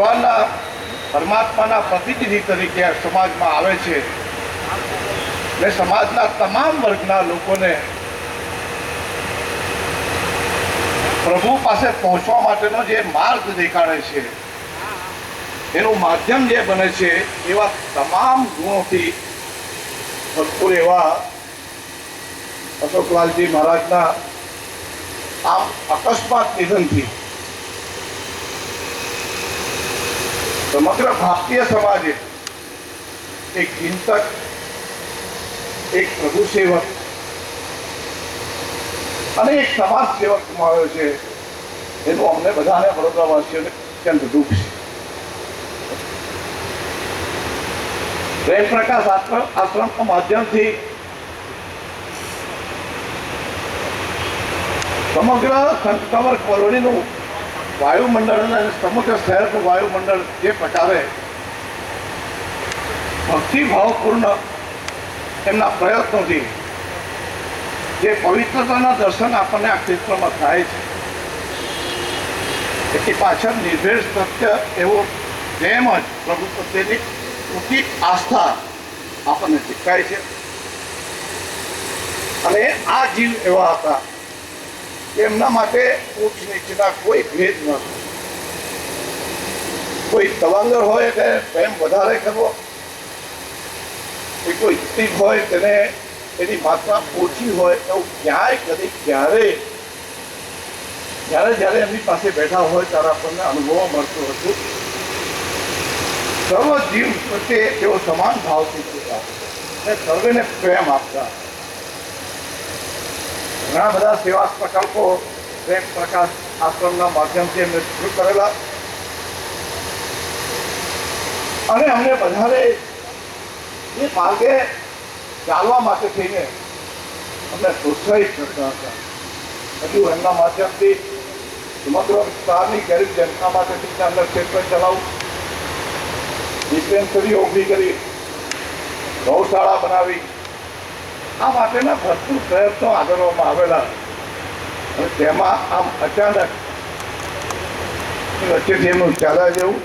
ભગવાનના પરમાત્માના પ્રતિનિધિ તરીકે સમાજમાં આવે છે ને સમાજના તમામ વર્ગના લોકોને પ્રભુ પાસે પહોંચવા માટેનો જે માર્ગ દેખાડે છે, એનું માધ્યમ જે બને છે, એવા તમામ ગુણોથી ભરપૂર એવા અશોકલાલજી મહારાજના આમ અકસ્માત નિધનથી સમગ્ર ભારતીય સમાજે એક ચિંતક, એક પ્રભુ સેવક અને એક સમાજ સેવક ગુમાવ્યો છે. એનું અમને બધાને વડોદરાવાસીઓને અત્યંત દુઃખ છે. પ્રેમ પ્રકાશ આશ્રમના માધ્યમથી સમગ્ર સંતકવર કોલોનીનું વાયુમંડળ અને સમગ્ર શહેરનું વાયુમંડળ જે પ્રકારે ભક્તિભાવપૂર્ણ એમના પ્રયત્નોથી જે પવિત્રતાના દર્શન આપણને આ ક્ષેત્રમાં થાય છે, એની પાછળ નિર્ભેળ સત્ય એવો પ્રેમ જ પ્રભુ પ્રત્યેની ઊંચી આસ્થા આપણને શીખાય છે. અને આ જીવ એવા હતા કે એમના માટે ઊંચ નીચના કોઈ ભેદ ન હતો. કોઈ તવાંગર હોય તેને પ્રેમ વધારે કરવો, કોઈ સ્ત્રી હોય તેને એની માત્રા ઓછી હોય એવું ક્યાંય કદી જ્યારે એમની પાસે બેઠા હોય ત્યારે આપણને અનુભવ મળતો હતો. સર્વ જીવ પ્રત્યે તેઓ સમાન ભાવથી જોતા અને સર્વેને પ્રેમ આપતા. ઘણા બધા સેવા પ્રકલ્પો પ્રેમ પ્રકાશ આશ્રમના માધ્યમથી એમને શરૂ કરેલા અને અમને બધાને એ માર્ગે ચાલવા માટે થઈને અમને પ્રોત્સાહિત કરતા હતા. હજુ એમના માધ્યમથી સમગ્ર વિસ્તારની ગરીબ જનતા માટે શિક્ષણ ક્ષેત્ર ચલાવવું, ડિસ્પેન્સરીઓ ઊભી કરી, ગૌશાળા બનાવી, આ માટેના ભરપૂર પ્રયત્નો આદરવામાં આવેલા. અને તેમાં આમ અચાનક વચ્ચેથી એમનું ચાલ્યા જેવું